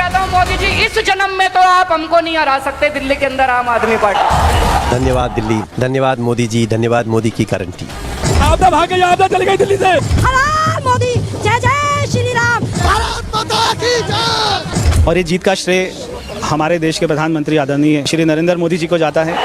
चाहता हूँ मोदी जी, इस जन्म में तो आप हमको नहीं हरा सकते दिल्ली के अंदर आम आदमी पार्टी। धन्यवाद दिल्ली, धन्यवाद मोदी जी, धन्यवाद मोदी की गारंटी। आपदा भाग गई, आपदा चली गई दिल्ली से। हरा मोदी, जय जय श्री राम, भारत माता की जय। और ये जीत का श्रेय हमारे देश के प्रधानमंत्री आदरणीय श्री नरेंद्र मोदी जी को जाता है।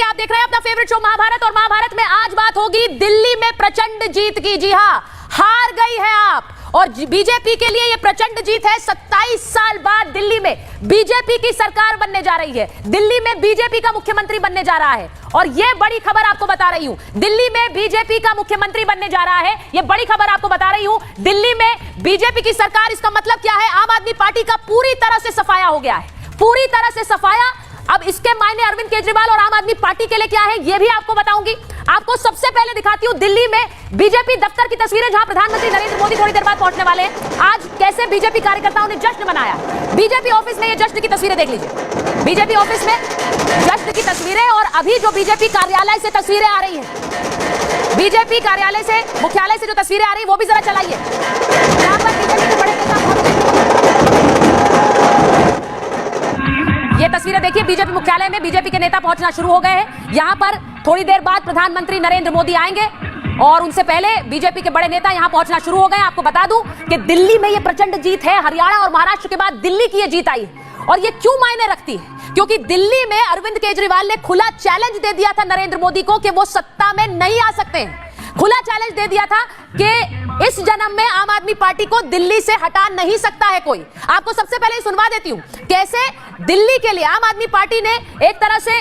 आप देख रहे हैं अपना फेवरेट शो महाभारत, और महाभारत में आज बात होगी दिल्ली में प्रचंड जीत की। जी हां, हार गई है आप, और बीजेपी के लिए यह प्रचंड जीत है। 27 साल बाद दिल्ली में बीजेपी की सरकार बनने जा रही है, दिल्ली में बीजेपी का मुख्यमंत्री बनने जा रहा है। और यह बड़ी खबर आपको बता रही हूं, दिल्ली में बीजेपी का मुख्यमंत्री बनने जा रहा है। यह बड़ी खबर आपको बता रही हूं, दिल्ली में बीजेपी की सरकार। इसका मतलब क्या है? आम आदमी पार्टी का पूरी तरह से सफाया हो गया है, पूरी तरह से सफाया। अब इसके मायने अरविंद केजरीवाल और आम आदमी पार्टी के लिए क्या है, यह भी आपको बताऊंगी। आपको सबसे पहले दिखाती हूं दिल्ली में बीजेपी दफ्तर की तस्वीरें, जहां प्रधानमंत्री नरेंद्र मोदी थोड़ी देर बाद पहुंचने वाले हैं। आज कैसे बीजेपी कार्यकर्ताओं ने जश्न मनाया। बीजेपी ऑफिस में ये जश्न की तस्वीरें देख लीजिए, बीजेपी ऑफिस में जश्न की तस्वीरें। और अभी जो बीजेपी कार्यालय से तस्वीरें आ रही हैं, बीजेपी कार्यालय से, मुख्यालय से जो तस्वीरें आ रही है वो भी जरा चलाइए। यहां पर बीजेपी के बड़े नेता, ये तस्वीरें देखिए, बीजेपी मुख्यालय में बीजेपी के नेता पहुंचना शुरू हो गए हैं। यहां पर थोड़ी देर बाद प्रधानमंत्री नरेंद्र मोदी आएंगे, और उनसे पहले बीजेपी के बड़े नेता यहां पहुंचना शुरू हो गए। आपको बता दूं कि दिल्ली में ये प्रचंड जीत है। हरियाणा और महाराष्ट्र के बाद दिल्ली की ये जीत आई है, और ये क्यों मायने रखती है? क्योंकि दिल्ली में अरविंद केजरीवाल ने खुला चैलेंज दे दिया था नरेंद्र मोदी को कि वो सत्ता में नहीं आ सकते हैं। खुला चैलेंज दे दिया था कि इस जन्म में आम आदमी पार्टी को दिल्ली से हटा नहीं सकता है कोई। आपको सबसे पहले सुनवा देती हूं कैसे दिल्ली के लिए आम आदमी पार्टी ने एक तरह से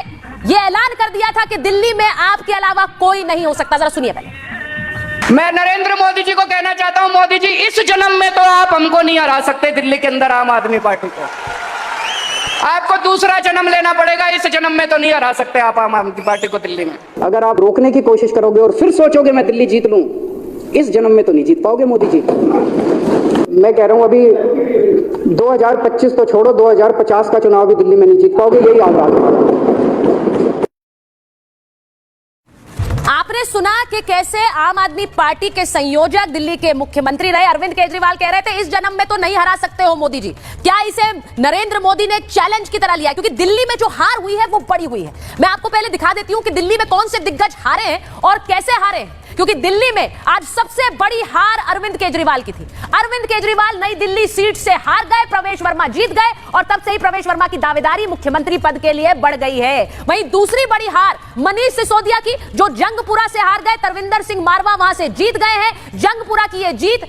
यह ऐलान कर दिया था कि दिल्ली में आपके अलावा कोई नहीं हो सकता। जरा सुनिए पहले। मैं नरेंद्र मोदी जी को कहना चाहता हूं, मोदी जी, इस जन्म में तो आप हमको नहीं हरा सकते दिल्ली के अंदर आम आदमी पार्टी को। आपको दूसरा जन्म लेना पड़ेगा, इस जन्म में तो नहीं हरा सकते आप आम आदमी पार्टी को दिल्ली में। अगर आप रोकने की कोशिश करोगे और फिर सोचोगे मैं दिल्ली जीत लूं, इस जन्म में तो नहीं जीत पाओगे मोदी जी। मैं कह रहा हूं अभी 2025 तो छोड़ो, 2050 का चुनाव भी दिल्ली में नहीं जीत पाओगे, यही याद रखना। आपने सुना कि कैसे आम आदमी पार्टी के संयोजक दिल्ली के मुख्यमंत्री रहे अरविंद केजरीवाल कह रहे थे इस जन्म में तो नहीं हरा सकते हो मोदी जी। क्या इसे नरेंद्र मोदी ने एक चैलेंज की तरह लिया? क्योंकि दिल्ली में जो हार हुई है वो बड़ी हुई है। मैं आपको पहले दिखा देती हूं कि दिल्ली में कौन से दिग्गज हारे हैं और कैसे हारे हैं। क्योंकि दिल्ली में आज सबसे बड़ी हार अरविंद केजरीवाल की थी। अरविंद केजरीवाल नई दिल्ली सीट से हार गए, प्रवेश वर्मा जीत गए, और तब से ही प्रवेश वर्मा की दावेदारी मुख्यमंत्री पद के लिए बढ़ गई है। वहीं दूसरी बड़ी हार मनीष सिसोदिया की, जो जंगपुरा से हार गए, तरविंदर सिंह मारवा वहां से जीत गए हैं। जंगपुरा की यह जीत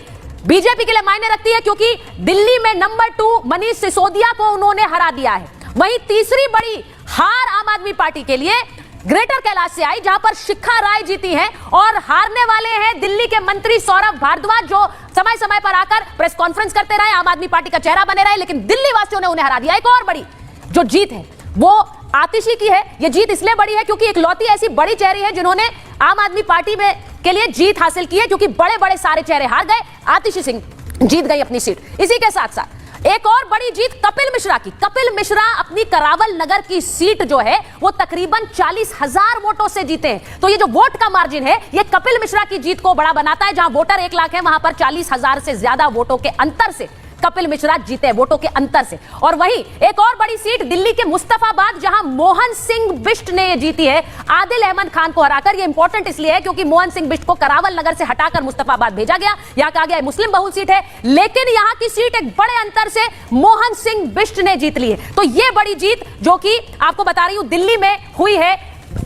बीजेपी के लिए मायने रखती है, क्योंकि दिल्ली में नंबर 2 मनीष सिसोदिया को उन्होंने हरा दिया है। वहीं तीसरी बड़ी हार आम आदमी पार्टी के लिए ग्रेटर कैलाश से आई, जहां पर शिखा राय जीती हैं, और हारने वाले हैं दिल्ली के मंत्री सौरभ भारद्वाज, जो समय समय पर आकर प्रेस कॉन्फ्रेंस करते रहे, आम आदमी पार्टी का चेहरा बने रहे, लेकिन दिल्ली वासियों ने उन्हें हरा दिया। एक और बड़ी जो जीत है वो आतिशी की है। यह जीत इसलिए बड़ी है क्योंकि इकलौती ऐसी बड़ी चेहरे है जिन्होंने आम आदमी पार्टी में के लिए जीत हासिल की है, क्योंकि बड़े बड़े सारे चेहरे हार गए, आतिशी सिंह जीत गई अपनी सीट। इसी के साथ साथ एक और बड़ी जीत कपिल मिश्रा की। कपिल मिश्रा अपनी करावल नगर की सीट जो है वो तकरीबन 40,000 वोटों से जीते हैं। तो ये जो वोट का मार्जिन है ये कपिल मिश्रा की जीत को बड़ा बनाता है। जहां वोटर 1 लाख है, वहां पर 40,000 से ज्यादा वोटों के अंतर से कपिल मिश्रा जीते, वोटों के अंतर से। और वहीं एक और बड़ी सीट दिल्ली के मुस्तफाबाद, जहां मोहन सिंह बिष्ट ने जीती है आदिल अहमद खान को हराकर। ये इंपॉर्टेंट इसलिए है क्योंकि मोहन सिंह बिष्ट को करावल नगर से हटाकर मुस्तफाबाद भेजा गया। यहां कहा गया मुस्लिम बहुल सीट है, लेकिन यहां की सीट एक बड़े अंतर से मोहन सिंह बिष्ट ने जीत ली है। तो ये बड़ी जीत जो कि आपको बता रही हूं दिल्ली में हुई है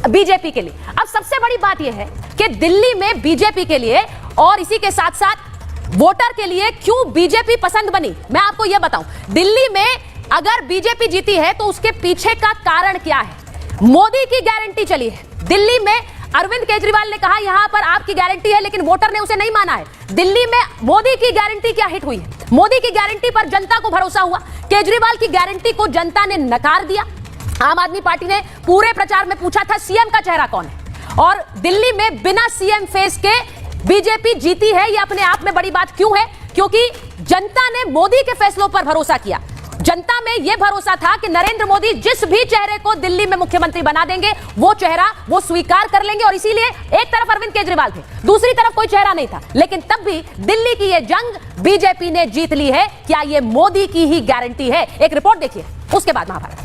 बीजेपी के लिए। अब सबसे बड़ी बात यह है कि दिल्ली में बीजेपी के लिए और इसी के साथ साथ वोटर के लिए क्यों बीजेपी पसंद बनी, मैं आपको यह बताऊं। दिल्ली में अगर बीजेपी जीती है तो उसके पीछे का कारण क्या है? मोदी की गारंटी चली है दिल्ली में। अरविंद केजरीवाल ने कहा यहां पर आपकी गारंटी है, लेकिन वोटर ने उसे नहीं माना है। दिल्ली में मोदी की गारंटी क्या हिट हुई है? मोदी की गारंटी पर जनता को भरोसा हुआ, केजरीवाल की गारंटी को जनता ने नकार दिया। आम आदमी पार्टी ने पूरे प्रचार में पूछा था सीएम का चेहरा कौन है, और दिल्ली में बिना सीएम फेस के बीजेपी जीती है। यह अपने आप में बड़ी बात क्यों है? क्योंकि जनता ने मोदी के फैसलों पर भरोसा किया। जनता में यह भरोसा था कि नरेंद्र मोदी जिस भी चेहरे को दिल्ली में मुख्यमंत्री बना देंगे वो चेहरा वो स्वीकार कर लेंगे, और इसीलिए एक तरफ अरविंद केजरीवाल थे, दूसरी तरफ कोई चेहरा नहीं था। लेकिन तब भी दिल्ली की यह जंग बीजेपी ने जीत ली है। क्या यह मोदी की ही गारंटी है? एक रिपोर्ट देखिए, उसके बाद महाभारत।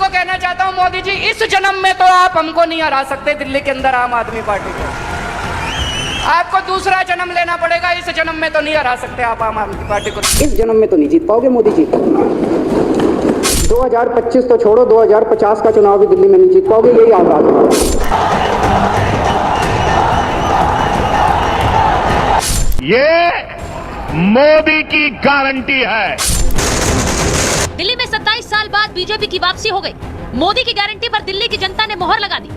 कहना चाहता हूं मोदी जी, इस जन्म में तो आप हमको नहीं हरा सकते दिल्ली के अंदर आम आदमी पार्टी को। आपको दूसरा जन्म लेना पड़ेगा, इस जन्म में तो नहीं हरा सकते आप आम आदमी पार्टी को। इस जन्म में तो नहीं जीत पाओगे मोदी जी। 2025 तो छोड़ो, 2050 का चुनाव भी दिल्ली में नहीं जीत पाओगे, यही याद रखना। ये मोदी की गारंटी है। दिल्ली में 27 साल बाद बीजेपी की वापसी हो गई। मोदी की गारंटी पर दिल्ली की जनता ने मोहर लगा दी।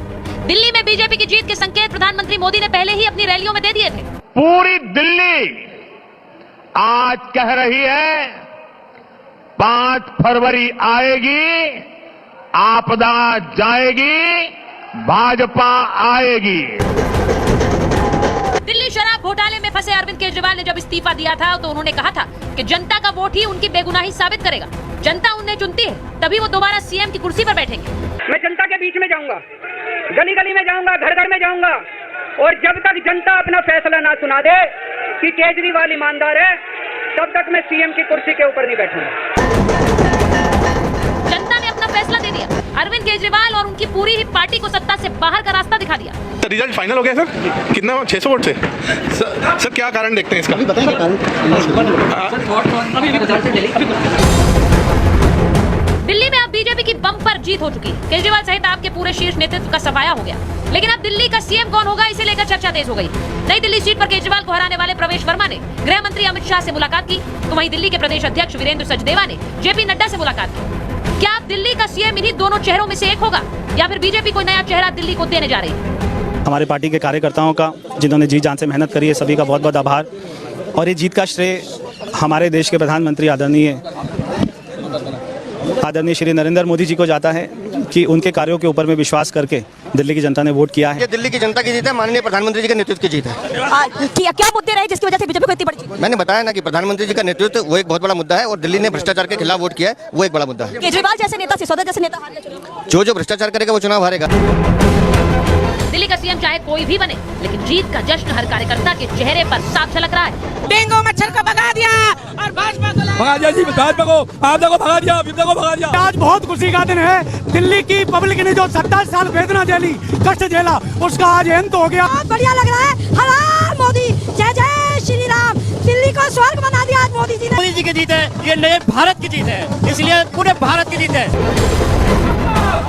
दिल्ली में बीजेपी की जीत के संकेत प्रधानमंत्री मोदी ने पहले ही अपनी रैलियों में दे दिए थे। पूरी दिल्ली आज कह रही है 5 फरवरी आएगी, आपदा जाएगी, भाजपा आएगी। दिल्ली शराब घोटाले में फंसे अरविंद केजरीवाल ने जब इस्तीफा दिया था तो उन्होंने कहा था कि जनता का वोट ही उनकी बेगुनाही साबित करेगा। जनता उन्हें चुनती है, तभी वो दोबारा सीएम की कुर्सी पर बैठेंगे। मैं जनता के बीच में जाऊंगा, गली गली में जाऊंगा, घर घर में जाऊंगा, और जब तक जनता अपना फैसला ना सुना दे कि केजरीवाल ईमानदार है, तब तक मैं सीएम की कुर्सी के ऊपर नहीं बैठूंगा। जनता ने अपना फैसला दे दिया। अरविंद केजरीवाल और उनकी पूरी ही पार्टी को सत्ता से बाहर का रास्ता दिखा दिया। रिजल्ट फाइनल हो गया सर, कितना 600 वोट से। सर क्या कारण देखते हैं इसका? दिल्ली में अब बीजेपी की बम्पर जीत हो चुकी है। केजरीवाल सहित आपके पूरे शीर्ष नेतृत्व का सफाया हो गया। लेकिन अब दिल्ली का सीएम कौन होगा, इसे लेकर चर्चा तेज हो गई। नई दिल्ली सीट पर केजरीवाल को हराने वाले प्रवेश वर्मा ने गृह मंत्री अमित शाह से मुलाकात की, तो वहीं दिल्ली के प्रदेश अध्यक्ष वीरेंद्र सचदेवा ने जेपी नड्डा से मुलाकात की। क्या अब दिल्ली का सीएम इन्हीं दोनों चेहरों में से एक होगा, या फिर बीजेपी कोई नया चेहरा दिल्ली को देने जा रही है? हमारे पार्टी के कार्यकर्ताओं का, जिन्होंने जी जान से मेहनत करी है, सभी का बहुत बहुत आभार। और ये जीत का श्रेय हमारे देश के प्रधानमंत्री आदरणीय श्री नरेंद्र मोदी जी को जाता है कि उनके कार्यों के ऊपर में विश्वास करके दिल्ली की जनता ने वोट किया है। ये दिल्ली की जनता की जीत है, माननीय प्रधानमंत्री जी के नेतृत्व की जीत है। क्या मुद्दे रहे जिसकी वजह से बीजेपी को इतनी बड़ी जीत? मैंने बताया ना कि प्रधानमंत्री जी का नेतृत्व वो एक बहुत बड़ा मुद्दा है, और दिल्ली ने भ्रष्टाचार के खिलाफ वोट किया है, वो एक बड़ा मुद्दा है। केजरीवाल जैसे नेता, सिसोदिया जैसे नेता हार गए। जो भ्रष्टाचार करेगा वो चुनाव हारेगा। दिल्ली का सीएम चाहे कोई भी बने, लेकिन जीत का जश्न हर कार्यकर्ता के चेहरे पर साफ झलक रहा है। डेंगू मच्छर को भगा दिया और भाजपा को भगा दिया जी, भाजपा को, आपदा को भगा दिया, विपदा को भगा दिया। आज बहुत खुशी का दिन है। दिल्ली की पब्लिक ने जो 27 साल वेदना झेली, कष्ट झेला, उसका आज अंत हो गया। बहुत बढ़िया लग रहा है। हरा मोदी, जय जय श्री राम। दिल्ली को स्वर्ग बना दिया आज मोदी जी ने। मोदी जी की जीत है, ये नए भारत की जीत है, इसलिए पूरे भारत की जीत है।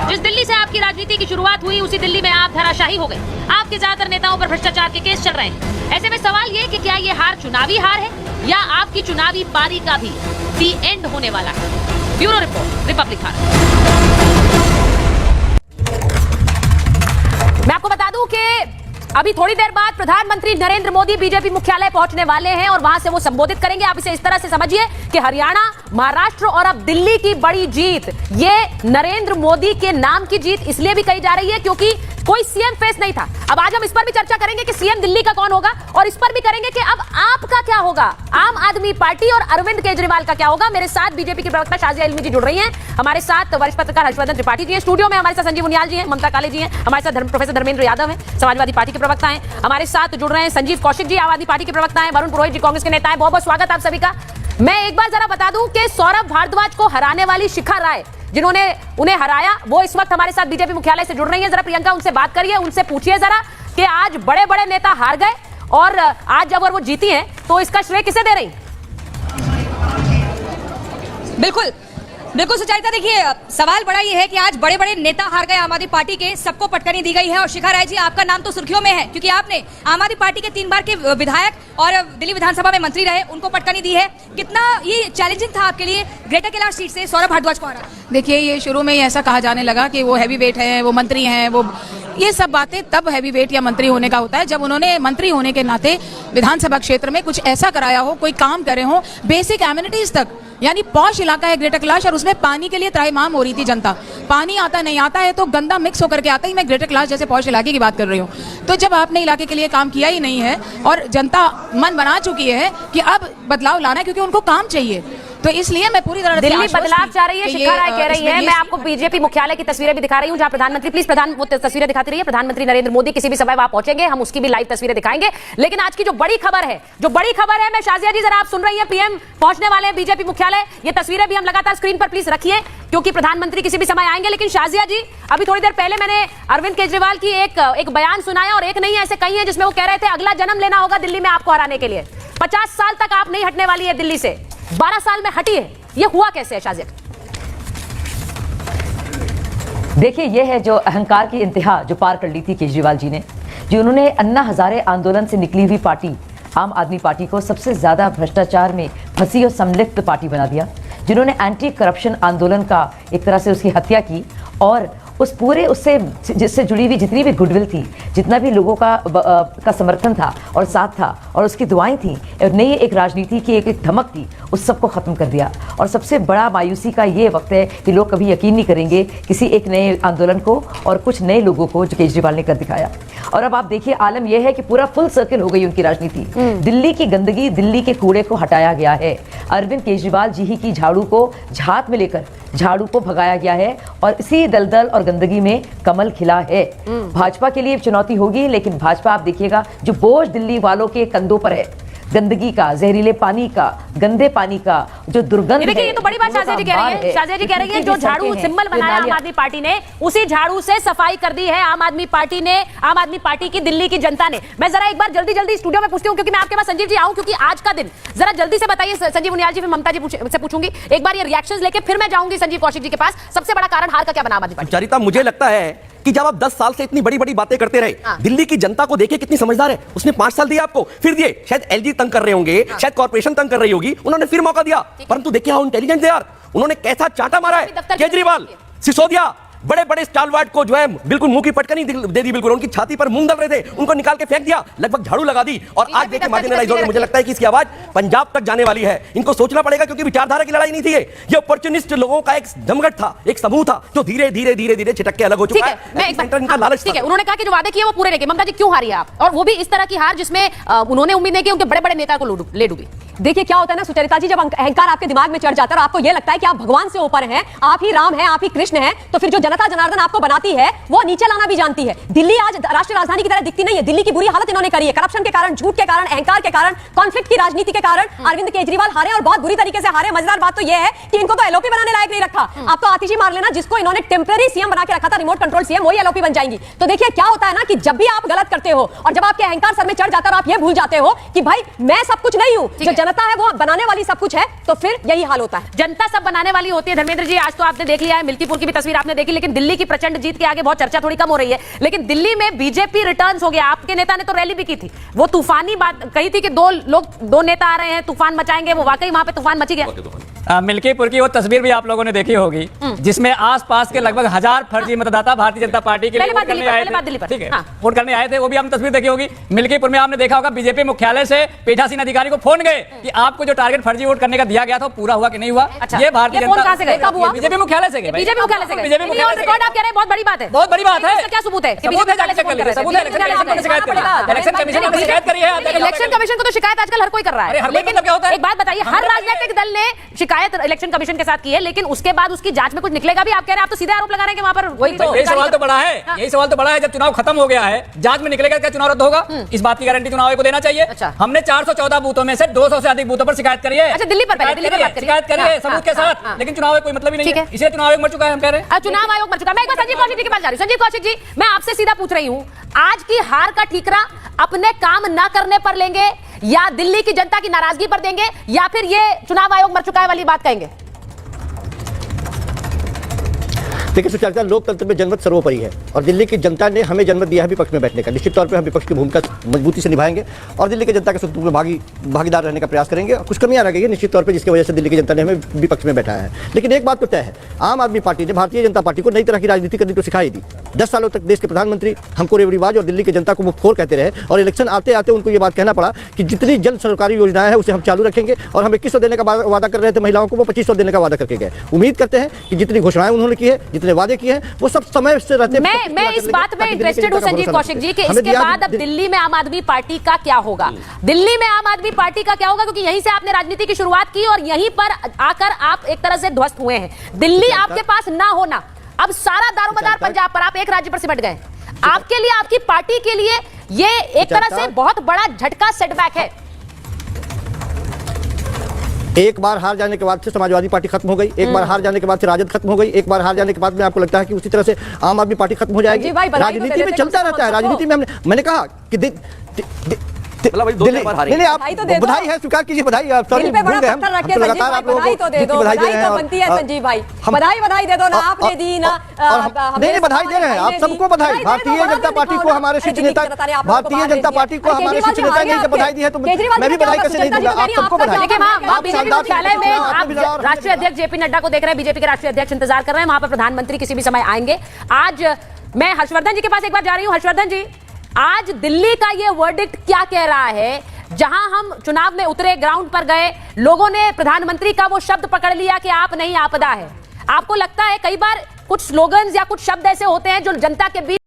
जिस दिल्ली से आपकी राजनीति की शुरुआत हुई, उसी दिल्ली में आप धराशाही हो गए। आपके ज्यादातर नेताओं पर भ्रष्टाचार के केस चल रहे हैं। ऐसे में सवाल ये कि क्या ये हार चुनावी हार है, या आपकी चुनावी पारी का भी दी एंड होने वाला है? Bureau report, Republic Bharat. मैं आपको बता दूं कि अभी थोड़ी देर बाद प्रधानमंत्री नरेंद्र मोदी बीजेपी मुख्यालय पहुंचने वाले हैं और वहां से वो संबोधित करेंगे। आप इसे इस तरह से समझिए कि हरियाणा, महाराष्ट्र और अब दिल्ली की बड़ी जीत, ये नरेंद्र मोदी के नाम की जीत इसलिए भी कही जा रही है क्योंकि कोई सीएम फेस नहीं था। अब आज हम इस पर भी चर्चा करेंगे कि सीएम दिल्ली का कौन होगा, और इस पर भी करेंगे कि अब आपका क्या होगा, आम आदमी पार्टी और अरविंद केजरीवाल का क्या होगा। मेरे साथ बीजेपी की प्रवक्ता शाजिया इल्मी जी जुड़ रही हैं, हमारे साथ वरिष्ठ पत्रकार हर्षवर्धन त्रिपाठी जी हैं, स्टूडियो में हमारे साथ संजीव उनियाल जी हैं, ममता काले जी हैं, हमारे साथ प्रोफेसर धर्मेंद्र यादव हैं, समाजवादी पार्टी के प्रवक्ता हैं, हमारे साथ जुड़ रहे हैं संजीव कौशिक जी, आम आदमी पार्टी के प्रवक्ता हैं, वरुण पुरोहित जी कांग्रेस के नेता हैं। बहुत बहुत स्वागत आप सभी का। मैं एक बार जरा बता दूं कि सौरभ भारद्वाज को हराने वाली शिखा राय, जिन्होंने उन्हें हराया, वो इस वक्त हमारे साथ बीजेपी मुख्यालय से जुड़ रही हैं। जरा प्रियंका उनसे बात करिए, उनसे पूछिए जरा कि आज बड़े बड़े नेता हार गए और आज जब वो जीती हैं तो इसका श्रेय किसे दे रही? बिल्कुल बिल्कुल सुचारिता, देखिए सवाल बड़ा ये है कि आज बड़े बड़े नेता हार गए आम आदमी पार्टी के, सबको पटकनी दी गई है। और शिखा राय जी, आपका नाम तो सुर्खियों में है क्योंकि आपने आम आदमी पार्टी के 3 बार के विधायक और दिल्ली विधानसभा में मंत्री रहे, उनको पटकनी दी है। कितना ये चैलेंजिंग था आपके लिए ग्रेटर कैलाश सीट से सौरभ भारद्वाज को हराना? देखिए, ये शुरू में ही ऐसा कहा जाने लगा कि वो हैवी वेट है, वो मंत्री हैं, वो ये सब बातें तब हैवी वेट या मंत्री होने का होता है जब उन्होंने मंत्री होने के नाते विधानसभा क्षेत्र में कुछ ऐसा कराया हो, कोई काम करे हो, बेसिक एमिनिटीज तक। यानी पॉश इलाका है ग्रेटर कैलाश और उसमें पानी के लिए त्राहिमाम हो रही थी जनता। पानी आता नहीं आता है तो गंदा मिक्स होकर के आता ही। मैं ग्रेटर कैलाश जैसे पॉश इलाके की बात कर रही हूँ। तो जब आपने इलाके के लिए काम किया ही नहीं है और जनता मन बना चुकी है कि अब बदलाव लाना है क्योंकि उनको काम चाहिए, तो इसलिए मैं पूरी तरह दिल्ली बदलाव चाह रही है। शिखा राय कह रही है, मैं आपको बीजेपी मुख्यालय की तस्वीरें भी दिखा रही हूं जहां प्रधानमंत्री, प्लीज प्रधान वो तस्वीरें दिखाती रहिए, प्रधानमंत्री नरेंद्र मोदी किसी भी सभा में आप पहुंचेंगे, हम उसकी भी लाइव तस्वीरें दिखाएंगे। लेकिन आज की जो बड़ी खबर है, मैं शाजिया जी जरा आप सुन रही हैं, पीएम पहुंचने वाले हैं बीजेपी मुख्यालय। ये तस्वीरें भी हम लगातार स्क्रीन पर प्लीज रखिए क्योंकि प्रधानमंत्री किसी भी समय आएंगे। लेकिन शाजिया जी, अभी थोड़ी देर पहले मैंने अरविंद केजरीवाल की एक बयान सुनाया और एक नहीं ऐसे कई है जिसमें वो कह रहे थे अगला जन्म लेना होगा दिल्ली में आपको हराने के लिए। 50 साल तक आप नहीं हटने वाली है दिल्ली से, 12 साल में हटी है। ये हुआ कैसे है शाजिया? देखिए, ये है जो अहंकार की इंतहा जो पार कर ली थी केजरीवाल जी ने, जो उन्होंने अन्ना हजारे आंदोलन से निकली हुई पार्टी आम आदमी पार्टी को सबसे ज्यादा भ्रष्टाचार में फंसी और संलिप्त पार्टी बना दिया, जिन्होंने एंटी करप्शन आंदोलन का एक तरह से उसकी हत्या की और उस पूरे उससे जिससे जुड़ी हुई जितनी भी गुडविल थी, जितना भी लोगों का समर्थन था और साथ था और उसकी दुआएं थी और नई एक राजनीति की एक धमक थी, उस सबको ख़त्म कर दिया। और सबसे बड़ा मायूसी का ये वक्त है कि लोग कभी यकीन नहीं करेंगे किसी एक नए आंदोलन को और कुछ नए लोगों को जो केजरीवाल ने कर दिखाया। और अब आप देखिए, आलम यह है कि पूरा फुल सर्किल हो गई उनकी राजनीति। दिल्ली की गंदगी, दिल्ली के कूड़े को हटाया गया है। अरविंद केजरीवाल जी ही की झाड़ू को झात में लेकर झाड़ू को भगाया गया है और इसी दलदल और गंदगी में कमल खिला है। भाजपा के लिए चुनौती होगी, लेकिन भाजपा आप देखिएगा जो बोझ दिल्ली वालों के कंधों पर है, गंदगी का, जहरीले पानी का, गंदे पानी का, जो दुर्गंध देखिए, ये तो बड़ी बात शाजिया जी कह रही है। शाजिया जी कह रही है जो झाड़ू सिंबल बनाया आम आदमी पार्टी ने, उसी झाड़ू से सफाई कर दी है आम आदमी पार्टी ने, आम आदमी पार्टी की दिल्ली की जनता ने। मैं जरा एक बार जल्दी स्टूडियो में पूछती हूँ क्योंकि मैं आपके पास संजीव जी आऊं क्योंकि आज का दिन जरा जल्दी से बताइए। संजीव उनियाल जी, फिर ममता जी से पूछूंगी एक बार ये रिएक्शंस लेके, फिर मैं जाऊंगी संजीव कौशिक जी के पास। सबसे बड़ा कारण हार का क्या बना आम आदमी पार्टी? चरिता, मुझे लगता है कि जब आप 10 साल से इतनी बड़ी बड़ी बातें करते रहे, दिल्ली की जनता को देखिए कितनी समझदार है। उसने 5 साल दिया आपको, फिर दिए। शायद एलजी तंग कर रहे होंगे, शायद कॉर्पोरेशन तंग कर रही होगी, उन्होंने फिर मौका दिया। परंतु देखिए हाउ इंटेलिजेंट दे आर, उन्होंने कैसा चाटा मारा है। केजरीवाल, सिसोदिया, बड़े बड़े स्टालवार्ड को जो है बिल्कुल मुंह की पटकनी दे दी, बिल्कुल उनकी छाती पर मूंग दल रहे थे, उनको निकाल के फेंक दिया, लगभग झाड़ू लगा दी। और आज देखिए मार्जिनलाइज होकर मुझे लगता है कि इसकी आवाज पंजाब तक जाने वाली है। इनको सोचना पड़ेगा क्योंकि विचारधारा की लड़ाई नहीं थी, ये अपॉर्चुनिस्ट लोगों का एक जमघट था, एक समूह था जो धीरे धीरे छिटक के अलग हो चुका है। मैं एक बार, ठीक है, उन्होंने कहा कि जो वादे किए वो पूरे नहीं किए। ममता जी, क्यों हारी आप? और वो भी इस तरह की हार जिसमें उन्होंने उम्मीद नहीं की उनके बड़े बड़े नेता को ले डूबी। देखिए क्या होता है ना सुचरिता जी, जब अहंकार आपके दिमाग में चढ़ जाता है और आपको ये लगता है कि आप भगवान से ऊपर हैं, आप ही राम हैं, आप ही कृष्ण हैं, तो फिर जो जनता जनार्दन आपको बनाती है वो नीचे लाना भी जानती है। दिल्ली आज राष्ट्रीय राजधानी की तरह दिखती नहीं है। दिल्ली की बुरी हालत इन्होंने करी है, करप्शन के कारण, झूठ के कारण, अहंकार के कारण, कॉन्फ्लिक्ट की राजनीति के कारण अरविंद केजरीवाल हारे और बहुत बुरी तरीके से हारे। मजेदार बात तो यह है कि इनको तो एलओपी बनाने लायक नहीं रखा। आप तो आतिशी मार लेना, जिसको इन्होंने टेम्पररी सीएम बना के रखा था, रिमोट कंट्रोल सीएम, वही एलओपी बन जाएंगी। तो देखिए क्या होता है ना कि जब भी आप गलत करते हो और जब आपके अहंकार सर में चढ़ जाता है और आप ये भूल जाते हो कि भाई मैं सब कुछ नहीं हूं, जो जनता है वो बनाने वाली सब कुछ है, तो फिर यही हाल होता है। जनता सब बनाने वाली होती है। धर्मेंद्र जी, आज तो आपने देख लिया है, मिल्कीपुर की भी तस्वीर आपने देखी, लेकिन दिल्ली की प्रचंड जीत के आगे बहुत चर्चा थोड़ी कम हो रही है। लेकिन दिल्ली में बीजेपी रिटर्न्स हो गया। आपके नेता ने तो रैली भी की थी, वो तूफानी बात कही थी कि दो नेता आ रहे हैं, तूफान मचाएंगे, वो वाकई वहां पे तूफान मची गया। मिल्कीपुर की वो तस्वीर भी आप लोगों ने देखी होगी जिसमें आसपास के लगभग 1000 फर्जी मतदाता भारतीय जनता पार्टी के लिए वोट करने आए थे। ठीक है, वोट करने आए थे, वो भी आपने तस्वीर देखी होगी। मिल्कीपुर में आपने देखा होगा बीजेपी मुख्यालय से पीठासीन अधिकारी को फोन गए कि आपको जो टारगेट फर्जी वोट करने का दिया गया था पूरा हुआ कि नहीं हुआ। ये भारतीय जनता बीजेपी मुख्यालय से गए। बीजेपी मुख्यालय से बीजेपी रिकॉर्ड आप कह रहे हैं, बहुत बड़ी बात है, बहुत बड़ी बात है। क्या सबूत है? इलेक्शन कमीशन को तो शिकायत आजकल हर कोई कर रहा है। लेकिन एक बात बताइए, हर राजनीतिक दल ने शिकायत इलेक्शन कमीशन के साथ की है, लेकिन उसके बाद उसकी जांच में कुछ निकलेगा भी? आप कह रहे हैं, आप तो सीधे आरोप लगा रहे हैं कि वहां पर वही तो। यही सवाल तो बड़ा है, यही सवाल तो बड़ा है। जब चुनाव खत्म हो गया है, जांच में निकलेगा क्या चुनाव रद्द होगा? इस बात की गारंटी चुनाव आयोग को देना चाहिए। हमने 414 बूथों में से 200 से अधिक बूथों पर शिकायत करी है। अच्छा, दिल्ली पर शिकायत करिए सबूत के साथ, लेकिन चुनाव आयोग कोई मतलब ही नहीं है, इसलिए चुनाव आयोग मर चुका है। हम कह रहे हैं चुनाव आयोग मर चुका है। मैं एक बार संजीव कौशिक जी के पास जा रही हूं। संजीव कौशिक जी, मैं आपसे सीधा पूछ रही हूं, आज की हार का ठीकरा अपने काम ना करने पर लेंगे या दिल्ली की जनता की नाराजगी पर देंगे या फिर ये चुनाव आयोग मर चुका है वाली बात कहेंगे? देखिए सुचरिता, लोकतंत्र में जनमत सर्वोपरि है और दिल्ली की जनता ने हमें जनमत दिया है विपक्ष में बैठने का। निश्चित तौर पे हम विपक्ष की भूमिका मजबूती से निभाएंगे और दिल्ली की जनता के सुख में भागीदार रहने का प्रयास करेंगे। कुछ कमियां रह गई है निश्चित तौर पे, जिसकी वजह से दिल्ली की जनता ने हमें विपक्ष में बैठाया है। लेकिन एक बात तो तय है, आम आदमी पार्टी ने भारतीय जनता पार्टी को नई तरह की राजनीति करनी तो सिखाई दी। 10 सालों तक देश के प्रधानमंत्री हमको रेवड़ीबाज और दिल्ली की जनता को मुफ्तखोर कहते रहे और इलेक्शन आते आते उनको ये बात कहना पड़ा कि जितनी जन सरकारी योजनाएं हैं उसे हम चालू रखेंगे और हम 2100 देने का वादा कर रहे थे महिलाओं को, वो 2500 देने का वादा करके गए। उम्मीद करते हैं कि जितनी घोषणाएं उन्होंने की है, जितने वादे किए हैं, वो सब समय से रहते। मैं इस बात में इंटरेस्टेड हूं संजीव कौशिक जी कि इसके बाद अब दिल्ली में आम आदमी पार्टी का क्या होगा। दिल्ली में आम आदमी पार्टी का क्या होगा, क्योंकि यहीं से आपने राजनीति की शुरुआत की और यहीं पर आकर आप एक तरह से ध्वस्त हुए हैं। दिल्ली आपके पास ना होना, अब सारा दारोमदार पंजाब पर, आप एक राज्य पर सिमट गए। आपके लिए, आपकी पार्टी के लिए ये एक तरह से बहुत बड़ा झटका, सेटबैक है। एक बार हार जाने के बाद से समाजवादी पार्टी खत्म हो गई, एक बार हार जाने के बाद से राजद खत्म हो गई, एक बार हार जाने के बाद में आपको लगता है कि उसी तरह से आम आदमी पार्टी खत्म हो जाएगी। राजनीति में चलता रहता है। राजनीति में मैंने कहा कि नहीं, आप बधाई है, स्वीकार कीजिए बधाई। लगातार आप लोगों को बधाई बनती है संजीव भाई, बधाई दे दो ना, आपने दी ना। नहीं, बधाई दे रहे हैं आप सबको बधाई। भारतीय जनता पार्टी को हमारे शीर्ष नेता, भारतीय जनता पार्टी को हमारे शीर्ष नेता ने जब बधाई दी है तो मैं भी बधाई कैसे नहीं दूंगा। आप सबको बधाई। देखिए वहां बीजेपी मुख्यालय में आप राष्ट्रीय अध्यक्ष जेपी नड्डा को देख रहे हैं, बीजेपी के राष्ट्रीय अध्यक्ष इंतजार कर रहे हैं, वहां पर प्रधानमंत्री किसी भी समय आएंगे। आज मैं हर्षवर्धन जी के पास एक बार जा रही हूं। हर्षवर्धन जी, आज दिल्ली का ये वर्डिक्ट क्या कह रहा है? जहां हम चुनाव में उतरे, ग्राउंड पर गए, लोगों ने प्रधानमंत्री का वो शब्द पकड़ लिया कि आप नहीं आपदा है। आपको लगता है कई बार कुछ स्लोगन्स या कुछ शब्द ऐसे होते हैं जो जनता के बीच